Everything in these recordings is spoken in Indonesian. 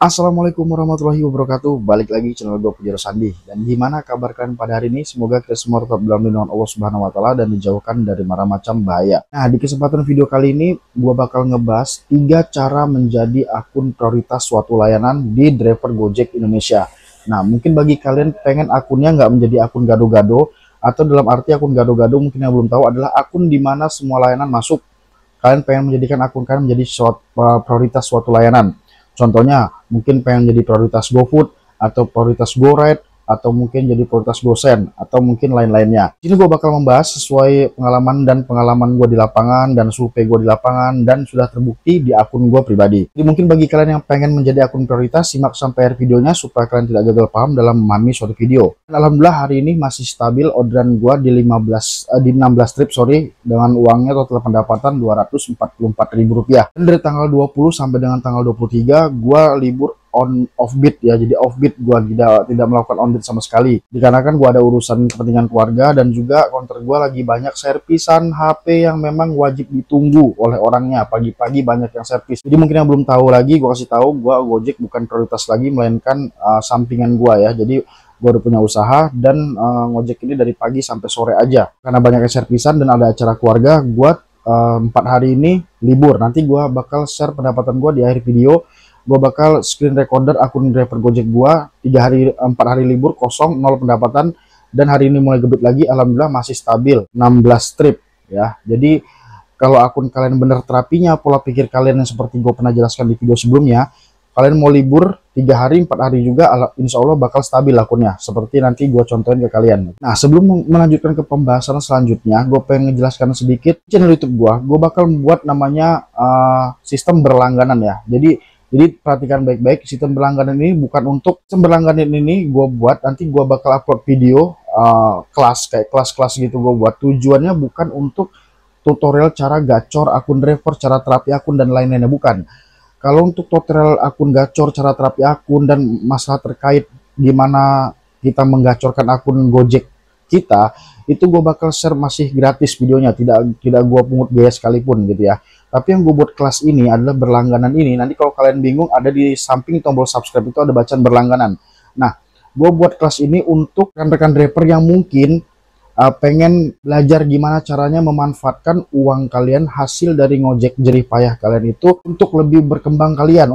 Assalamualaikum warahmatullahi wabarakatuh. Balik lagi channel gue Pujaro Sandi. Dan gimana kabar kalian pada hari ini? Semoga kita semua tetap dalam lindungan Allah Subhanahu wa taala dan dijauhkan dari marah macam bahaya. Nah, di kesempatan video kali ini gue bakal ngebahas 3 cara menjadi akun prioritas suatu layanan di driver Gojek Indonesia. Nah, mungkin bagi kalian pengen akunnya nggak menjadi akun gado-gado, atau dalam arti akun gado-gado mungkin yang belum tahu adalah akun di mana semua layanan masuk. Kalian pengen menjadikan akun kalian menjadi prioritas suatu layanan. Contohnya, mungkin pengen jadi prioritas GoFood, atau prioritas GoRide, atau mungkin jadi prioritas GoSend, atau mungkin lain-lainnya. Ini gue bakal membahas sesuai pengalaman gue di lapangan, dan survei gue di lapangan, dan sudah terbukti di akun gue pribadi. Jadi mungkin bagi kalian yang pengen menjadi akun prioritas, simak sampai akhir videonya supaya kalian tidak gagal paham dalam memahami suatu video. Dan alhamdulillah hari ini masih stabil orderan gue di 16 trip dengan uangnya total pendapatan Rp244.000. Dan dari tanggal 20 sampai dengan tanggal 23 gue libur offbeat ya, jadi offbeat gue tidak melakukan onbeat sama sekali dikarenakan gue ada urusan kepentingan keluarga, dan juga konter gue lagi banyak servisan HP yang memang wajib ditunggu oleh orangnya. Pagi-pagi banyak yang servis. Jadi mungkin yang belum tahu lagi, gue kasih tahu, gue Gojek bukan prioritas lagi, melainkan sampingan gue ya. Jadi gue udah punya usaha, dan ngojek ini dari pagi sampai sore aja karena banyak yang servisan dan ada acara keluarga. Gue 4 hari ini libur. Nanti gue bakal share pendapatan gue di akhir video. Gue bakal screen recorder akun driver Gojek gue 4 hari libur kosong, 0 pendapatan, dan hari ini mulai gebet lagi. Alhamdulillah masih stabil 16 trip ya. Jadi kalau akun kalian bener terapinya, pola pikir kalian yang seperti gue pernah jelaskan di video sebelumnya, kalian mau libur 3 hari 4 hari juga insya Allah bakal stabil akunnya, seperti nanti gue contohin ke kalian. Nah, sebelum melanjutkan ke pembahasan selanjutnya, gue pengen menjelaskan sedikit channel YouTube gue bakal membuat namanya sistem berlangganan ya. Jadi perhatikan baik-baik, sistem berlangganan ini bukan untuk sistem berlangganan ini gue buat nanti gue bakal upload video kayak kelas-kelas gitu gue buat. Tujuannya bukan untuk tutorial cara gacor akun driver, cara terapi akun dan lain-lainnya, bukan. Kalau untuk tutorial akun gacor, cara terapi akun dan masalah terkait gimana kita menggacorkan akun Gojek kita, itu gue bakal share masih gratis videonya, tidak gue pungut biaya sekalipun gitu ya. Tapi yang gue buat kelas ini adalah berlangganan ini. Nanti kalau kalian bingung, ada di samping tombol subscribe itu ada bacaan berlangganan. Nah, gue buat kelas ini untuk rekan-rekan driver yang mungkin pengen belajar gimana caranya memanfaatkan uang kalian hasil dari ngojek jerih payah kalian itu untuk lebih berkembang kalian,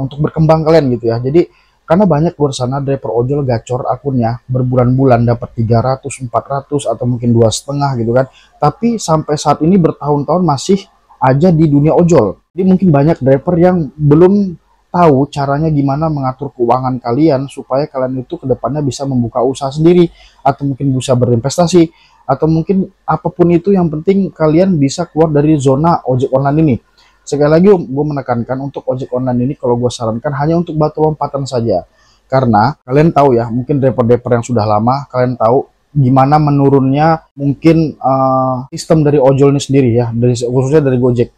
gitu ya. Jadi karena banyak luar sana driver ojol gacor akunnya berbulan-bulan dapat 300, 400 atau mungkin 2,5 gitu kan. Tapi sampai saat ini bertahun-tahun masih aja di dunia ojol. Jadi mungkin banyak driver yang belum tahu caranya gimana mengatur keuangan kalian supaya kalian itu kedepannya bisa membuka usaha sendiri, atau mungkin bisa berinvestasi, atau mungkin apapun itu, yang penting kalian bisa keluar dari zona ojek online ini. Sekali lagi gue menekankan, untuk ojek online ini kalau gue sarankan hanya untuk batu lompatan saja. Karena kalian tahu ya, mungkin driver-driver yang sudah lama, kalian tahu gimana menurunnya mungkin sistem dari ojol ini sendiri ya, khususnya dari Gojek.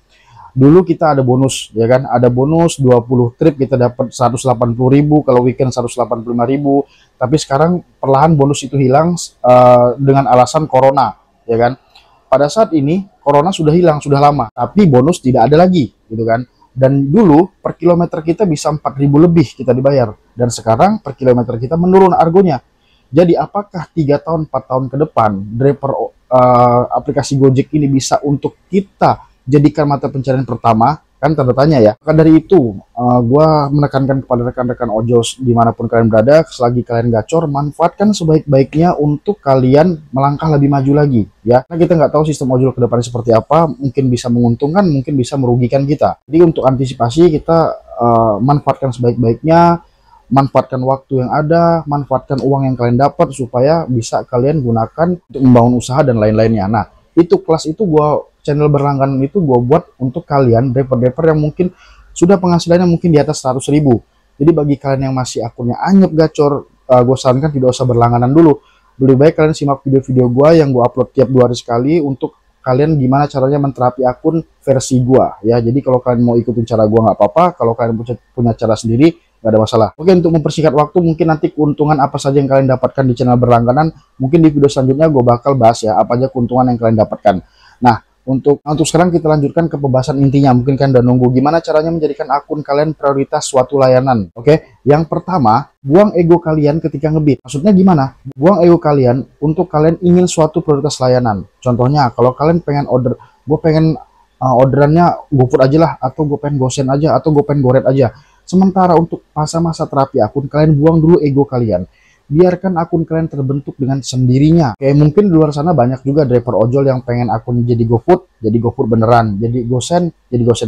Dulu kita ada bonus ya kan, ada bonus 20 trip kita dapat 180.000, kalau weekend 185.000. Tapi sekarang perlahan bonus itu hilang dengan alasan corona ya kan. Pada saat ini corona sudah hilang, sudah lama, tapi bonus tidak ada lagi gitu kan. Dan dulu per kilometer kita bisa 4.000 lebih kita dibayar, dan sekarang per kilometer kita menurun argonya. Jadi apakah 3 tahun 4 tahun ke depan driver aplikasi Gojek ini bisa untuk kita jadikan mata pencarian pertama? Kan tanda tanya ya. Maka dari itu gue menekankan kepada rekan-rekan ojol dimanapun kalian berada, selagi kalian gacor, manfaatkan sebaik-baiknya untuk kalian melangkah lebih maju lagi ya. Nah, kita nggak tahu sistem ojol ke depannya seperti apa, mungkin bisa menguntungkan, mungkin bisa merugikan kita. Jadi untuk antisipasi kita manfaatkan sebaik-baiknya, manfaatkan waktu yang ada, manfaatkan uang yang kalian dapat supaya bisa kalian gunakan untuk membangun usaha dan lain-lainnya. Nah, itu kelas itu channel berlangganan itu gue buat untuk kalian driver-driver yang mungkin sudah penghasilannya mungkin di atas 100.000. Jadi bagi kalian yang masih akunnya anyep gacor, gue sarankan tidak usah berlangganan dulu. Lebih baik kalian simak video-video gue yang gue upload tiap 2 hari sekali untuk kalian gimana caranya menterapi akun versi gue ya. Jadi kalau kalian mau ikutin cara gue nggak apa-apa, kalau kalian punya cara sendiri nggak ada masalah. Oke, untuk mempersingkat waktu, mungkin nanti keuntungan apa saja yang kalian dapatkan di channel berlangganan, mungkin di video selanjutnya gue bakal bahas ya apa aja keuntungan yang kalian dapatkan. Nah, Untuk sekarang kita lanjutkan ke pembahasan intinya. Mungkin kan udah nunggu gimana caranya menjadikan akun kalian prioritas suatu layanan. Oke, yang pertama, buang ego kalian ketika ngebit. Maksudnya gimana? Buang ego kalian untuk kalian ingin suatu prioritas layanan. Contohnya, kalau kalian pengen order, gue pengen orderannya GoFood aja lah, atau gue pengen GoSend aja, atau gue pengen GoRed aja. Sementara untuk masa-masa terapi akun, kalian buang dulu ego kalian. Biarkan akun kalian terbentuk dengan sendirinya. Kayak mungkin di luar sana banyak juga driver ojol yang pengen akun jadi GoFood beneran, jadi GoSend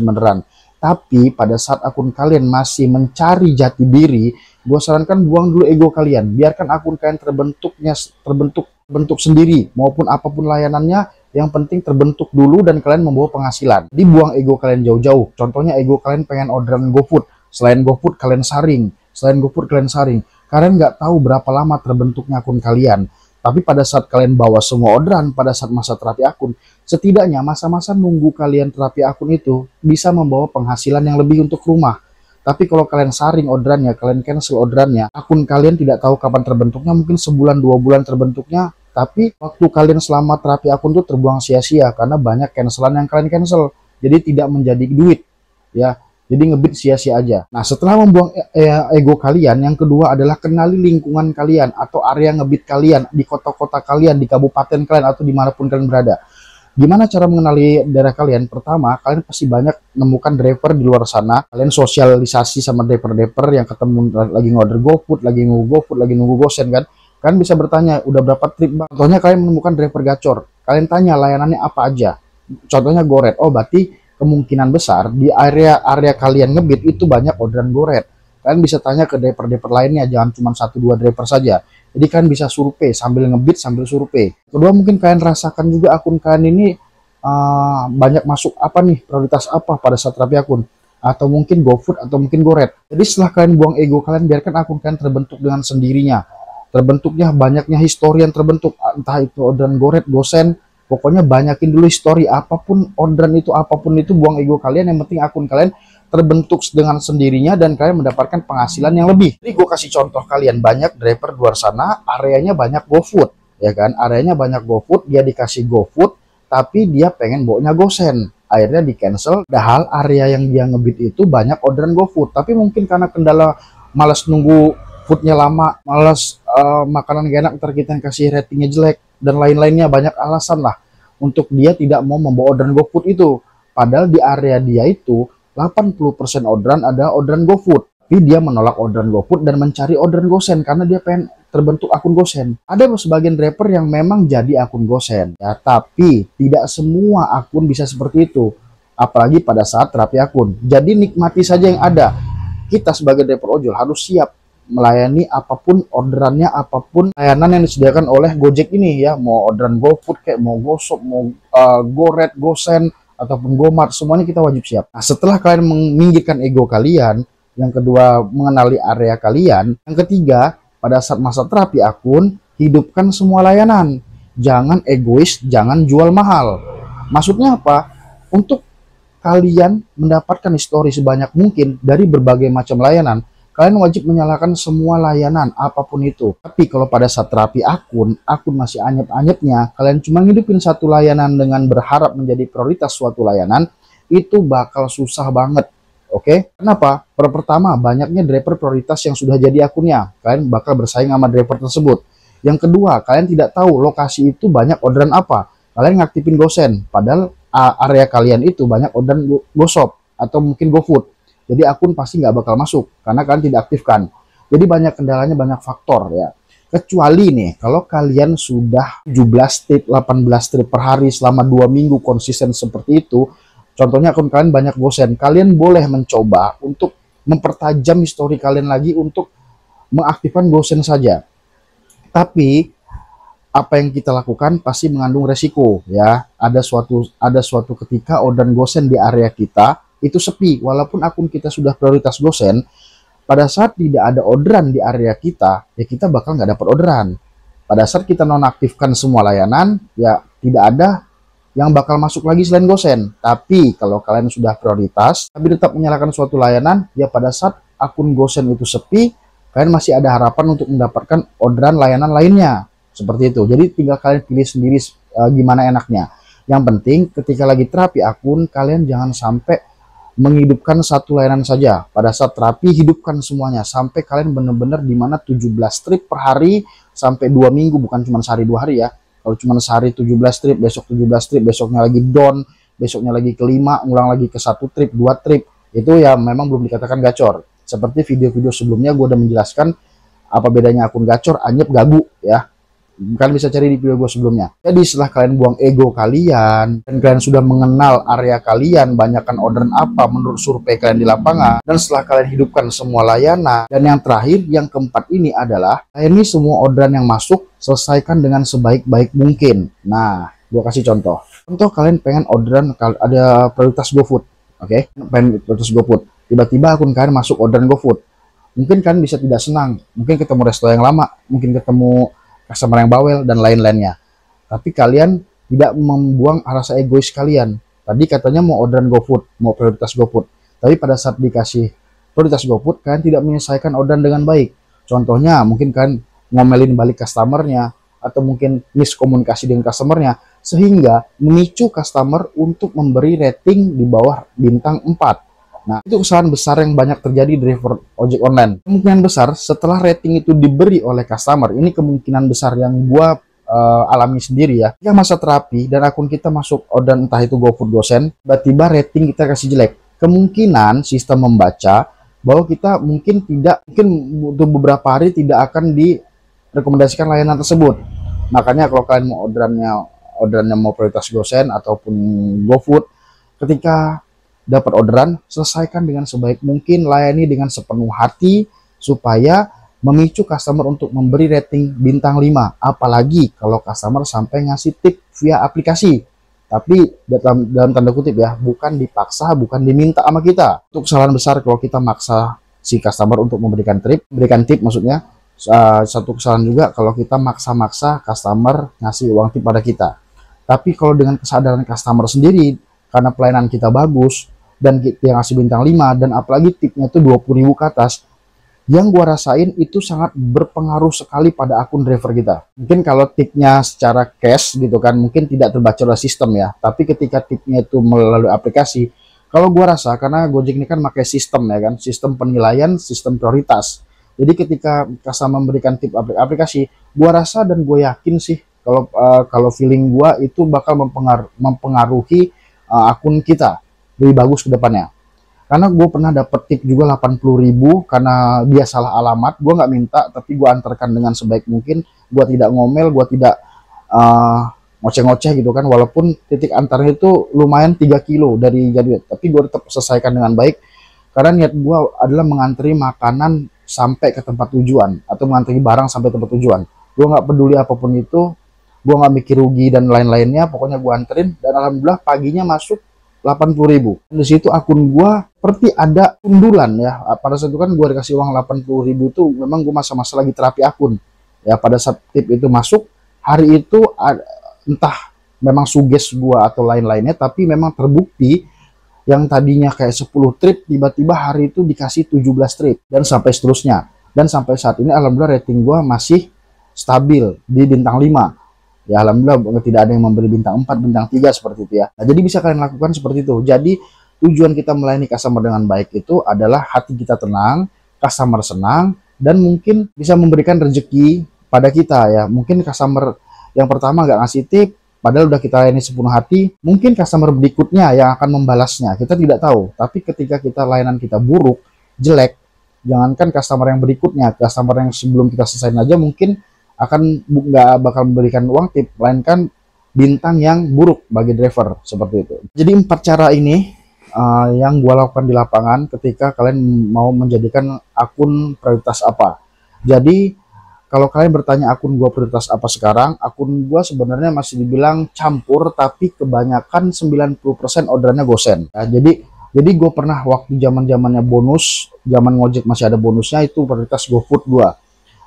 beneran. Tapi pada saat akun kalian masih mencari jati diri, gue sarankan buang dulu ego kalian. Biarkan akun kalian terbentuk sendiri, maupun apapun layanannya, yang penting terbentuk dulu dan kalian membawa penghasilan. Dibuang ego kalian jauh-jauh. Contohnya ego kalian pengen orderan GoFood, selain GoFood kalian saring, kalian nggak tahu berapa lama terbentuknya akun kalian. Tapi pada saat kalian bawa semua orderan pada saat masa terapi akun, setidaknya masa-masa nunggu kalian terapi akun itu bisa membawa penghasilan yang lebih untuk rumah. Tapi kalau kalian saring orderannya, kalian cancel orderannya, akun kalian tidak tahu kapan terbentuknya, mungkin sebulan 2 bulan terbentuknya, tapi waktu kalian selama terapi akun itu terbuang sia-sia karena banyak cancelan yang kalian cancel. Jadi tidak menjadi duit, ya. Jadi ngebit sia-sia aja. Nah, setelah membuang ego kalian, yang kedua adalah kenali lingkungan kalian atau area ngebit kalian di kota-kota kalian, di kabupaten kalian, atau dimanapun kalian berada. Gimana cara mengenali daerah kalian? Pertama, kalian pasti banyak menemukan driver di luar sana. Kalian sosialisasi sama driver-driver yang ketemu lagi ngorder GoFood, lagi nunggu GoSend kan. Kalian bisa bertanya, udah berapa trip bang? Contohnya kalian menemukan driver gacor. Kalian tanya layanannya apa aja. Contohnya GoRed. Oh, berarti kemungkinan besar di area kalian ngebit itu banyak orderan GoRed. Kalian bisa tanya ke driver-driver lainnya, jangan cuma 1-2 driver saja. Jadi kalian bisa survei sambil ngebit sambil survei. Kedua, mungkin kalian rasakan juga akun kalian ini banyak masuk apa nih, prioritas apa pada saat terapi akun, atau mungkin GoFood atau mungkin GoRed. Jadi setelah kalian buang ego kalian, biarkan akun kalian terbentuk dengan sendirinya. Terbentuknya banyaknya histori yang terbentuk, entah itu orderan GoRed, GoSend. Pokoknya banyakin dulu histori, apapun orderan itu, apapun itu, buang ego kalian. Yang penting akun kalian terbentuk dengan sendirinya dan kalian mendapatkan penghasilan yang lebih. Jadi gue kasih contoh, kalian banyak driver di luar sana, areanya banyak GoFood, ya kan? Areanya banyak GoFood, dia dikasih GoFood, tapi dia pengen bawanya GoSend. Akhirnya di cancel, padahal area yang dia ngebit itu banyak orderan GoFood. Tapi mungkin karena kendala malas nunggu foodnya lama, malas makanan gak enak, ntar kita yang kasih ratingnya jelek, dan lain-lainnya, banyak alasan lah untuk dia tidak mau membawa orderan GoFood itu. Padahal di area dia itu 80% orderan ada orderan GoFood, tapi dia menolak orderan GoFood dan mencari orderan GoSend karena dia pengen terbentuk akun GoSend. Ada sebagian driver yang memang jadi akun GoSend, ya, tapi tidak semua akun bisa seperti itu, apalagi pada saat terapi akun. Jadi nikmati saja yang ada. Kita sebagai driver ojol harus siap melayani apapun orderannya, apapun layanan yang disediakan oleh Gojek ini, ya, mau orderan GoFood kayak mau GoShop, mau GoRed, GoSend ataupun GoMart, semuanya kita wajib siap. Nah, setelah kalian meminggirkan ego kalian, yang kedua mengenali area kalian, yang ketiga pada saat masa terapi akun, hidupkan semua layanan. Jangan egois, jangan jual mahal. Maksudnya apa? Untuk kalian mendapatkan histori sebanyak mungkin dari berbagai macam layanan, kalian wajib menyalakan semua layanan, apapun itu. Tapi kalau pada saat terapi akun masih anyep-anyepnya, kalian cuma ngidupin satu layanan dengan berharap menjadi prioritas suatu layanan, itu bakal susah banget. Oke? Kenapa? Pertama, banyaknya driver prioritas yang sudah jadi akunnya. Kalian bakal bersaing sama driver tersebut. Yang kedua, kalian tidak tahu lokasi itu banyak orderan apa. Kalian ngaktifin GoSend, padahal area kalian itu banyak orderan GoShop atau mungkin GoFood. Jadi akun pasti nggak bakal masuk karena kalian tidak aktifkan. Jadi banyak kendalanya, banyak faktor, ya. Kecuali nih kalau kalian sudah 17 trip, 18 trip per hari selama 2 minggu konsisten seperti itu. Contohnya akun kalian banyak GoSend, kalian boleh mencoba untuk mempertajam histori kalian lagi untuk mengaktifkan GoSend saja. Tapi apa yang kita lakukan pasti mengandung resiko, ya. Ada suatu ketika orderan GoSend di area kita itu sepi, walaupun akun kita sudah prioritas GoSend. Pada saat tidak ada orderan di area kita, ya kita bakal nggak dapat orderan. Pada saat kita nonaktifkan semua layanan, ya tidak ada yang bakal masuk lagi selain GoSend. Tapi kalau kalian sudah prioritas, tapi tetap menyalakan suatu layanan, ya pada saat akun GoSend itu sepi, kalian masih ada harapan untuk mendapatkan orderan layanan lainnya. Seperti itu. Jadi tinggal kalian pilih sendiri gimana enaknya. Yang penting ketika lagi terapi akun, kalian jangan sampai menghidupkan satu layanan saja. Pada saat terapi, hidupkan semuanya sampai kalian benar-benar di mana 17 trip per hari sampai 2 minggu, bukan cuma sehari 2 hari ya. Kalau cuma sehari 17 trip, besok 17 trip, besoknya lagi down, besoknya lagi kelima, ngulang lagi ke 1 trip, 2 trip, itu ya memang belum dikatakan gacor. Seperti video-video sebelumnya gue udah menjelaskan apa bedanya akun gacor, anyep, gagu ya. Kalian bisa cari di video gue sebelumnya. Jadi setelah kalian buang ego kalian dan kalian sudah mengenal area kalian, banyakkan orderan apa menurut survei kalian di lapangan, dan setelah kalian hidupkan semua layanan, dan yang terakhir, yang keempat ini adalah ini semua orderan yang masuk selesaikan dengan sebaik-baik mungkin. Nah, gue kasih contoh. Contoh kalian pengen orderan ada prioritas GoFood, oke? Pengen prioritas GoFood. Tiba-tiba akun kalian masuk orderan GoFood. Mungkin kalian bisa tidak senang, mungkin ketemu resto yang lama, mungkin ketemu customer yang bawel dan lain-lainnya. Tapi kalian tidak membuang rasa egois kalian. Tadi katanya mau orderan GoFood, mau prioritas GoFood. Tapi pada saat dikasih prioritas GoFood, kalian tidak menyelesaikan orderan dengan baik. Contohnya mungkin kalian ngomelin balik customernya, atau mungkin miskomunikasi dengan customernya, sehingga memicu customer untuk memberi rating di bawah bintang 4. Nah, itu kesalahan besar yang banyak terjadi di driver ojek online. Kemungkinan besar setelah rating itu diberi oleh customer, ini kemungkinan besar yang gua alami sendiri ya. Jika masa terapi dan akun kita masuk orderan entah itu GoFood, GoSend, tiba-tiba rating kita kasih jelek. Kemungkinan sistem membaca bahwa kita mungkin untuk beberapa hari tidak akan direkomendasikan layanan tersebut. Makanya kalau kalian mau orderannya mau prioritas GoSend ataupun GoFood, ketika dapat orderan, selesaikan dengan sebaik mungkin, layani dengan sepenuh hati supaya memicu customer untuk memberi rating bintang 5. Apalagi kalau customer sampai ngasih tip via aplikasi. Tapi dalam tanda kutip ya, bukan dipaksa, bukan diminta sama kita. Itu kesalahan besar kalau kita maksa si customer untuk memberikan tip maksudnya. Satu kesalahan juga kalau kita maksa-maksa customer ngasih uang tip pada kita. Tapi kalau dengan kesadaran customer sendiri, karena pelayanan kita bagus, dan yang ngasih bintang 5, dan apalagi tipnya itu 20.000 ke atas, yang gua rasain itu sangat berpengaruh sekali pada akun driver kita. Mungkin kalau tipnya secara cash gitu kan, mungkin tidak terbaca oleh sistem ya, tapi ketika tipnya itu melalui aplikasi, kalau gua rasa, karena Gojek ini kan pakai sistem ya kan, sistem penilaian, sistem prioritas. Jadi ketika customer memberikan tip aplikasi, gua rasa dan gue yakin sih, kalau feeling gua itu bakal mempengaruhi akun kita lebih bagus ke depannya. Karena gue pernah dapet tip juga 80.000 karena dia salah alamat. Gue nggak minta, tapi gue antarkan dengan sebaik mungkin. Gue tidak ngomel, gue tidak ngoceh-ngoceh gitu kan. Walaupun titik antarnya itu lumayan 3 kilo dari Jadwat, tapi gue tetap selesaikan dengan baik. Karena niat gue adalah mengantri makanan sampai ke tempat tujuan, atau mengantri barang sampai tempat tujuan. Gue nggak peduli apapun itu, gue nggak mikir rugi dan lain-lainnya. Pokoknya gue anterin, dan alhamdulillah paginya masuk 80.000. Di situ akun gua seperti ada undulan ya. Pada saat itu kan gua dikasih uang 80.000 itu memang gua masa-masa lagi terapi akun. Ya pada saat tip itu masuk, hari itu entah memang suges gua atau lain-lainnya, tapi memang terbukti yang tadinya kayak 10 trip tiba-tiba hari itu dikasih 17 trip dan sampai seterusnya. Dan sampai saat ini alhamdulillah rating gua masih stabil di bintang 5. Ya alhamdulillah tidak ada yang memberi bintang 4, bintang 3 seperti itu ya. Nah, jadi bisa kalian lakukan seperti itu. Jadi tujuan kita melayani customer dengan baik itu adalah hati kita tenang, customer senang, dan mungkin bisa memberikan rezeki pada kita ya. Mungkin customer yang pertama nggak ngasih tip, padahal udah kita layani sepenuh hati. Mungkin customer berikutnya yang akan membalasnya, kita tidak tahu. Tapi ketika layanan kita buruk, jelek, jangankan customer yang berikutnya, customer yang sebelum kita selesaiin aja mungkin akan nggak bakal memberikan uang tip, melainkan bintang yang buruk bagi driver seperti itu. Jadi 4 cara ini yang gue lakukan di lapangan ketika kalian mau menjadikan akun prioritas apa. Jadi kalau kalian bertanya akun gue prioritas apa sekarang, akun gue sebenarnya masih dibilang campur, tapi kebanyakan 90% orderannya GoSend. Ya, jadi gue pernah waktu zamannya bonus, zaman ngojek masih ada bonusnya, itu prioritas GoFood gue.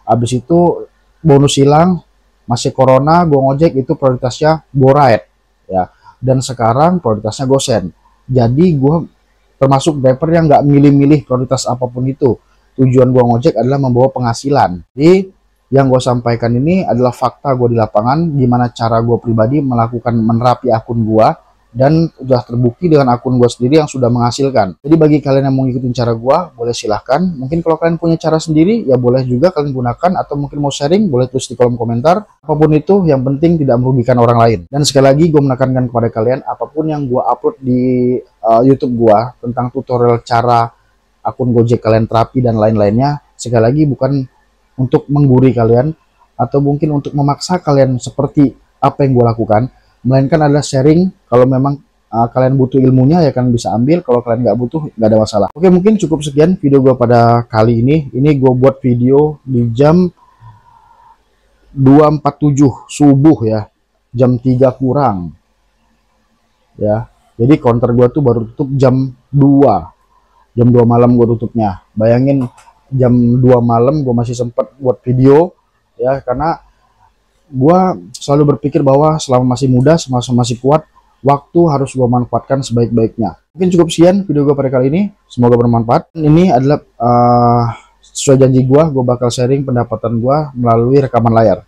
Habis itu bonus hilang, masih corona, gue ngojek itu prioritasnya GoRide ya, dan sekarang prioritasnya GoSend. Jadi gue termasuk driver yang nggak milih-milih prioritas apapun itu. Tujuan gue ngojek adalah membawa penghasilan. Jadi Yang gue sampaikan ini adalah fakta gue di lapangan, gimana cara gue pribadi melakukan menerapi akun gue, dan udah terbukti dengan akun gue sendiri yang sudah menghasilkan. Jadi bagi kalian yang mau ngikutin cara gue, boleh silahkan. Mungkin kalau kalian punya cara sendiri, ya boleh juga kalian gunakan, atau mungkin mau sharing, boleh tulis di kolom komentar. Apapun itu, yang penting tidak merugikan orang lain. Dan sekali lagi gue menekankan kepada kalian, apapun yang gue upload di YouTube gue tentang tutorial cara akun Gojek kalian terapi dan lain-lainnya, sekali lagi bukan untuk menggurui kalian atau mungkin untuk memaksa kalian seperti apa yang gue lakukan, melainkan adalah sharing. Kalau memang kalian butuh ilmunya, ya kalian bisa ambil. Kalau kalian nggak butuh, nggak ada masalah. Oke, mungkin cukup sekian video gue pada kali ini. Ini gue buat video di jam 2.47 subuh ya, jam 3 kurang ya. Jadi counter gue tuh baru tutup jam 2 malam gue tutupnya. Bayangin, jam 2 malam gue masih sempat buat video ya, karena gue selalu berpikir bahwa selama masih muda, selama masih kuat, waktu harus gue manfaatkan sebaik-baiknya. Mungkin cukup sekian video gue pada kali ini, semoga bermanfaat. Ini adalah sesuai janji gue bakal sharing pendapatan gue melalui rekaman layar.